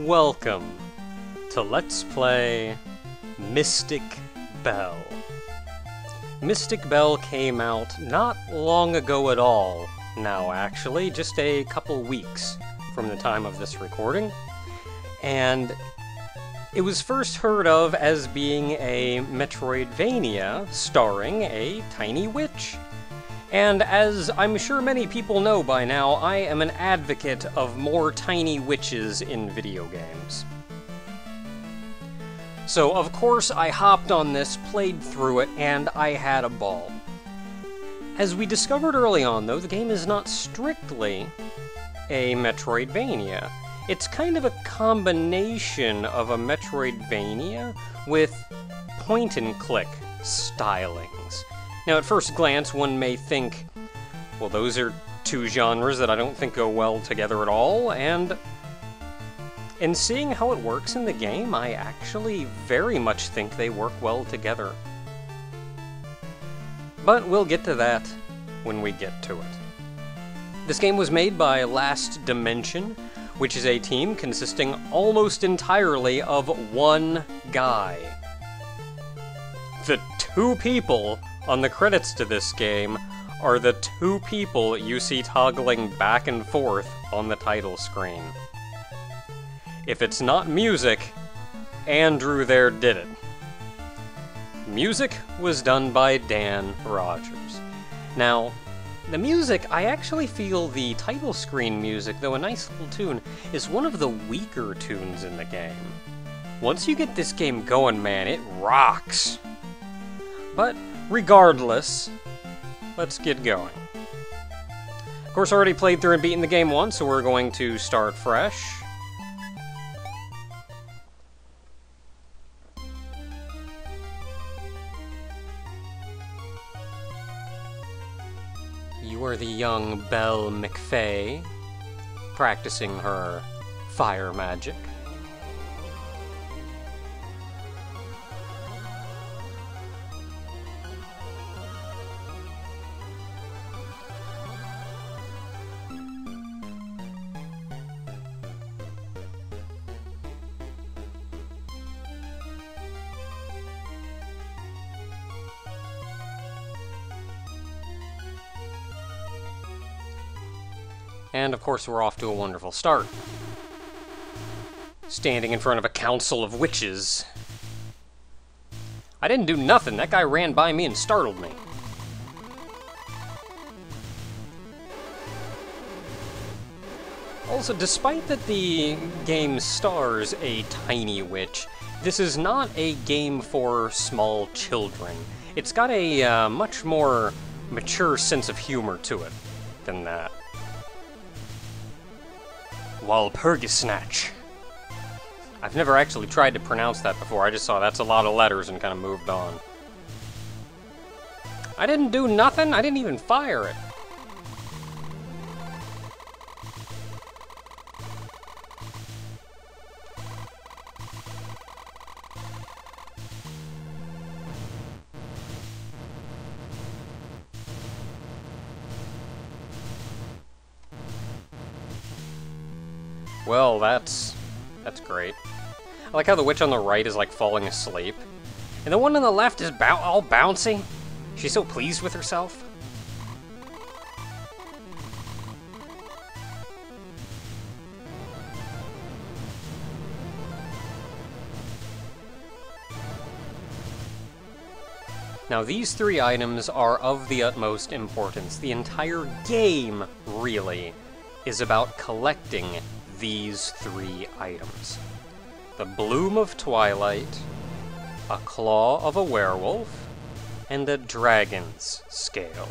Welcome to Let's Play Mystik Belle. Mystik Belle came out not long ago at all now, actually, just a couple weeks from the time of this recording, and it was first heard of as being a Metroidvania starring a tiny witch. And as I'm sure many people know by now, I am an advocate of more tiny witches in video games. So of course I hopped on this, played through it, and I had a ball. As we discovered early on, though, the game is not strictly a Metroidvania. It's kind of a combination of a Metroidvania with point-and-click stylings. Now, at first glance, one may think, well, those are two genres that I don't think go well together at all, and in seeing how it works in the game, I actually very much think they work well together. But we'll get to that when we get to it. This game was made by Last Dimension, which is a team consisting almost entirely of one guy. The two people on the credits to this game are the two people you see toggling back and forth on the title screen. If it's not music, Andrew there did it. Music was done by Dan Rogers. Now, the music, I actually feel the title screen music, though a nice little tune, is one of the weaker tunes in the game. Once you get this game going, man, it rocks. But regardless, let's get going. Of course, I already played through and beaten the game once, so we're going to start fresh. You are the young Belle McFay, practicing her fire magic. And of course we're off to a wonderful start. Standing in front of a council of witches. I didn't do nothing, that guy ran by me and startled me. Also, despite that the game stars a tiny witch, this is not a game for small children. It's got a much more mature sense of humor to it than that. Walpurgisnatch. I've never actually tried to pronounce that before, I just saw that's a lot of letters and kind of moved on. I didn't do nothing, I didn't even fire it. Well, that's great. I like how the witch on the right is like falling asleep. And the one on the left is all bouncy. She's so pleased with herself. Now, these three items are of the utmost importance. The entire game, really, is about collecting these three items. The Bloom of Twilight, a Claw of a Werewolf, and a Dragon's Scale.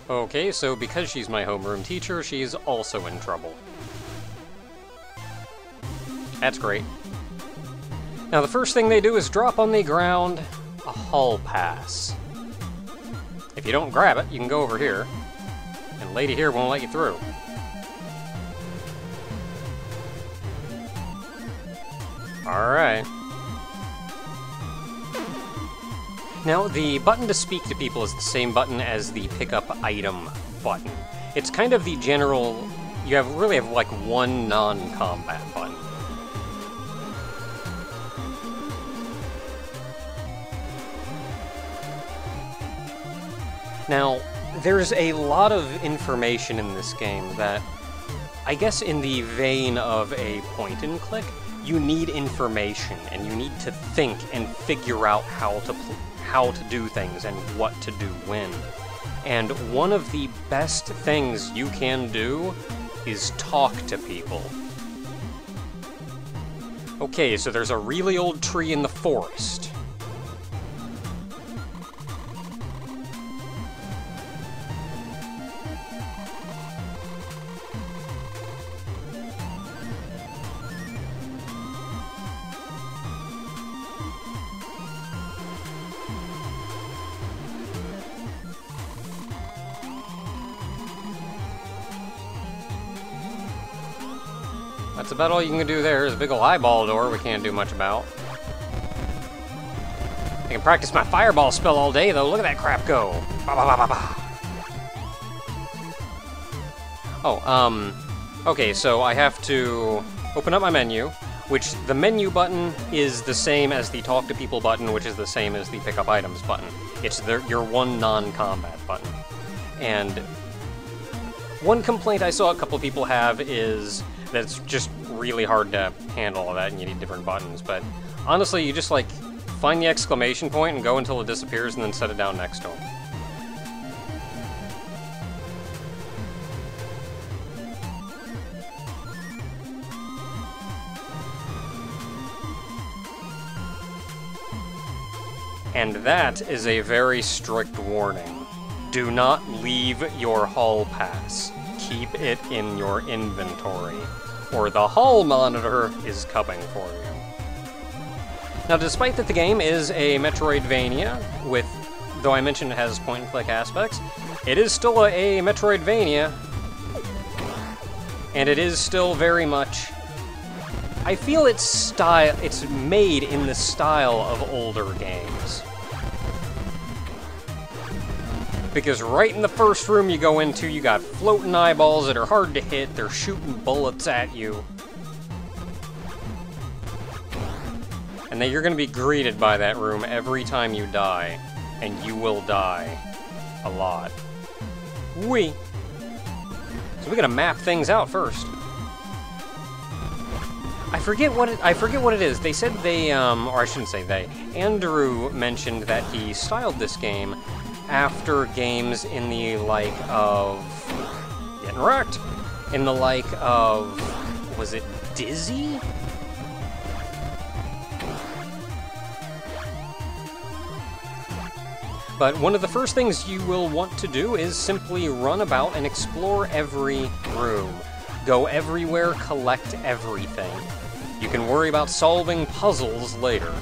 Okay, so because she's my homeroom teacher, she's also in trouble. That's great. Now the first thing they do is drop on the ground a hall pass. If you don't grab it, you can go over here, and the lady here won't let you through. Alright. Now, the button to speak to people is the same button as the pick up item button. It's kind of the general... You really have like one non-combat button. Now, there's a lot of information in this game that, I guess in the vein of a point-and-click, you need information, and you need to think and figure out how to do things and what to do when. And one of the best things you can do is talk to people. Okay, so there's a really old tree in the forest. That's about all you can do there. There's a big ol' eyeball door we can't do much about. I can practice my fireball spell all day, though. Look at that crap go. Ba, ba, ba, ba, ba. Oh, okay, so I have to open up my menu, which the menu button is the same as the talk to people button, which is the same as the pick up items button. It's your one non-combat button. And one complaint I saw a couple people have is that it's just really hard to handle all that and you need different buttons, but honestly, you just like find the exclamation point and go until it disappears and then set it down next to them. And that is a very strict warning. Do not leave your hall pass. Keep it in your inventory, or the hall monitor is coming for you. Now, despite that the game is a Metroidvania, though I mentioned it has point-and-click aspects, it is still a Metroidvania, and it is still very much... I feel it's made in the style of older games. Because right in the first room you go into, you got floating eyeballs that are hard to hit, they're shooting bullets at you. And then you're going to be greeted by that room every time you die. And you will die. A lot. Whee! So we gotta map things out first. I forget what it is. They said they, or I shouldn't say they. Andrew mentioned that he styled this game after games in the like of... Getting wrecked! In the like of... Was it Dizzy? But one of the first things you will want to do is simply run about and explore every room. Go everywhere, collect everything. You can worry about solving puzzles later.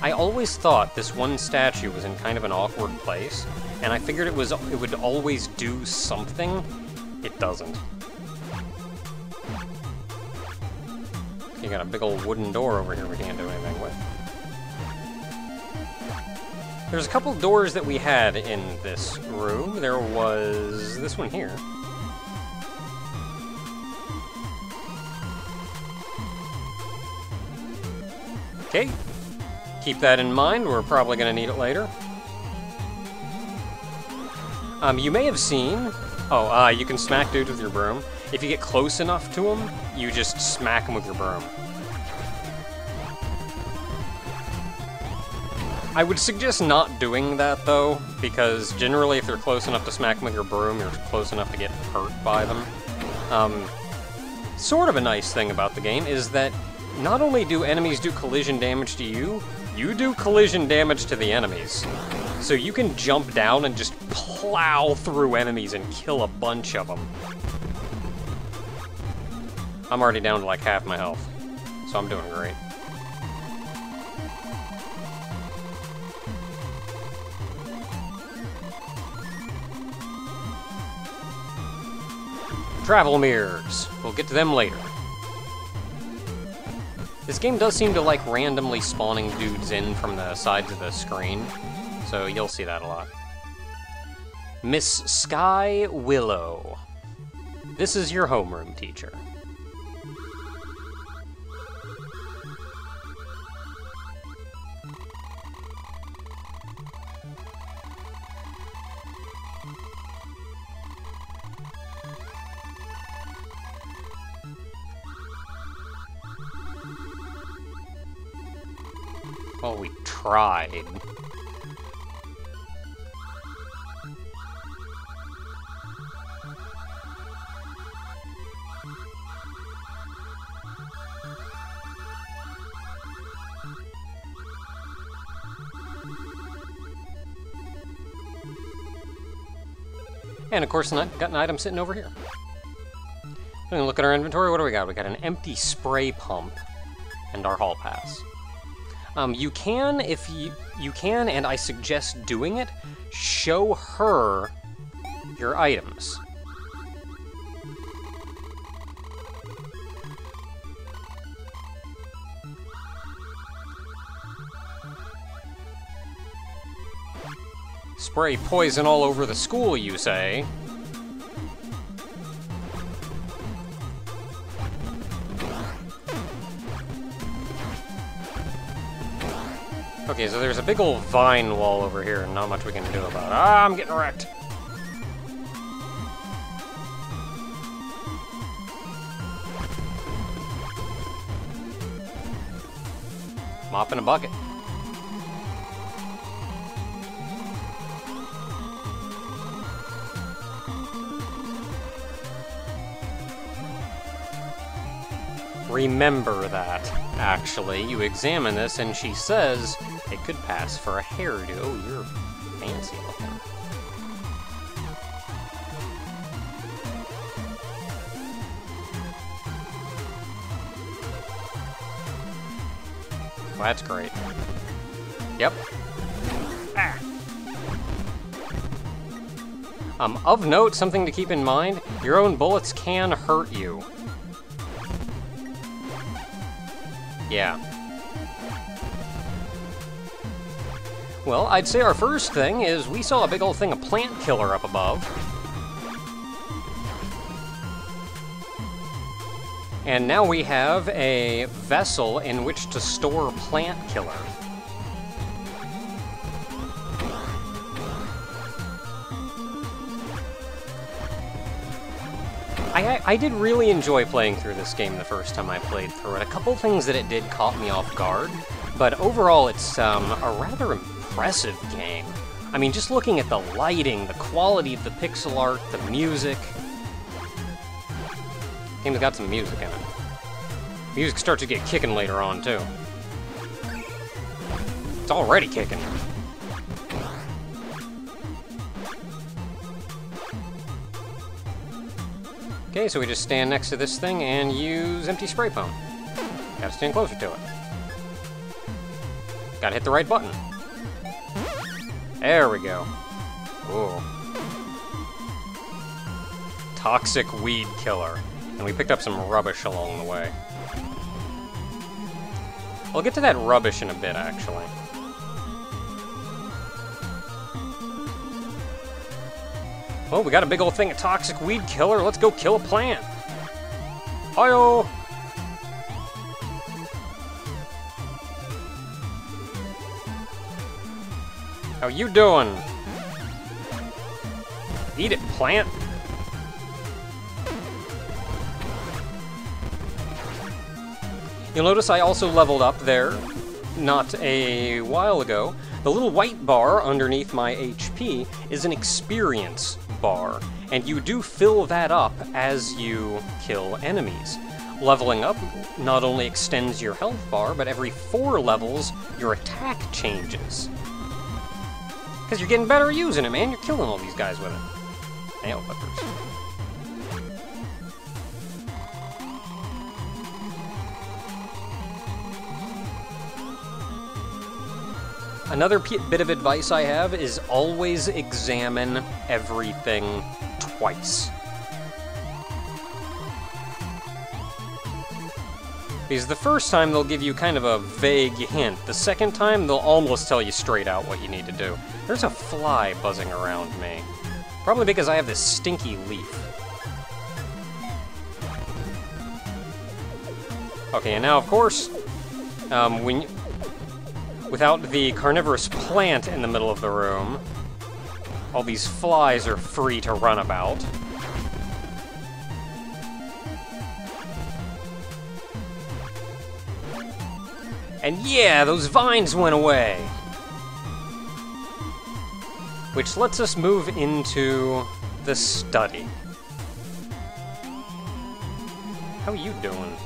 I always thought this one statue was in kind of an awkward place, and I figured it would always do something. It doesn't. You got a big old wooden door over here we can't do anything with. There's a couple doors that we had in this room. There was this one here. Okay. Keep that in mind, we're probably going to need it later. You may have seen... Oh, you can smack dudes with your broom. If you get close enough to them, you just smack them with your broom. I would suggest not doing that, though, because generally if you're close enough to smack them with your broom, you're close enough to get hurt by them. Sort of a nice thing about the game is that not only do enemies do collision damage to you, you do collision damage to the enemies. So you can jump down and just plow through enemies and kill a bunch of them. I'm already down to like half my health, so I'm doing great. Travel mirrors. We'll get to them later. This game does seem to like randomly spawning dudes in from the sides of the screen, so you'll see that a lot. Miss Sky Willow. This is your homeroom teacher. Well, we tried. And of course, got an item sitting over here. Look at our inventory. What do we got? We got an empty spray pump and our hall pass. You can, if you can, and I suggest doing it, show her your items. Spray poison all over the school, you say? Okay, so there's a big old vine wall over here and not much we can do about it. Ah, I'm getting wrecked! Mop in a bucket. Remember that, actually. You examine this and she says it could pass for a hairdo. Oh, you're fancy looking. Well, that's great. Yep. Ah. Of note, something to keep in mind, your own bullets can hurt you. Yeah. Well, I'd say our first thing is we saw a big old thing of plant killer up above. And now we have a vessel in which to store plant killer. I did really enjoy playing through this game the first time I played through it. A couple things that it did caught me off guard, but overall it's a rather impressive game. I mean, just looking at the lighting, the quality of the pixel art, the music. Game's got some music in it. Music starts to get kicking later on, too. It's already kicking. Okay, so we just stand next to this thing and use empty spray foam. Gotta stand closer to it. Gotta hit the right button. There we go. Ooh. Toxic weed killer. And we picked up some rubbish along the way. I'll get to that rubbish in a bit, actually. Well, we got a big old thing of toxic weed killer. Let's go kill a plant. Hi-yo! How you doing? Eat it, plant. You'll notice I also leveled up there not a while ago. The little white bar underneath my HP is an experience bar, and you do fill that up as you kill enemies. Leveling up not only extends your health bar, but every 4 levels, your attack changes. Because you're getting better at using it, man. You're killing all these guys with it. Nail clippers. Another bit of advice I have is always examine everything twice. Because the first time they'll give you kind of a vague hint. The second time they'll almost tell you straight out what you need to do. There's a fly buzzing around me. Probably because I have this stinky leaf. Okay, and now of course, without the carnivorous plant in the middle of the room, all these flies are free to run about. And yeah, those vines went away! Which lets us move into the study. How you doing?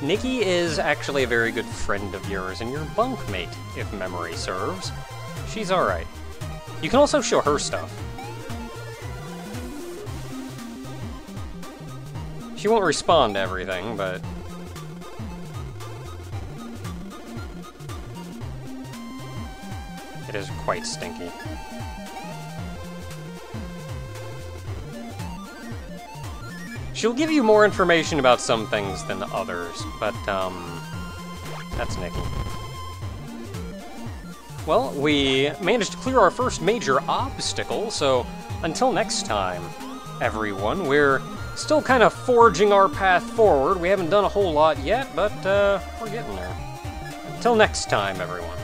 Nikki is actually a very good friend of yours and your bunkmate, if memory serves. She's alright. You can also show her stuff. She won't respond to everything, but... it is quite stinky. She'll give you more information about some things than others, but, that's Nikki. Well, we managed to clear our first major obstacle, so until next time, everyone, we're still kind of forging our path forward. We haven't done a whole lot yet, but, we're getting there. Until next time, everyone.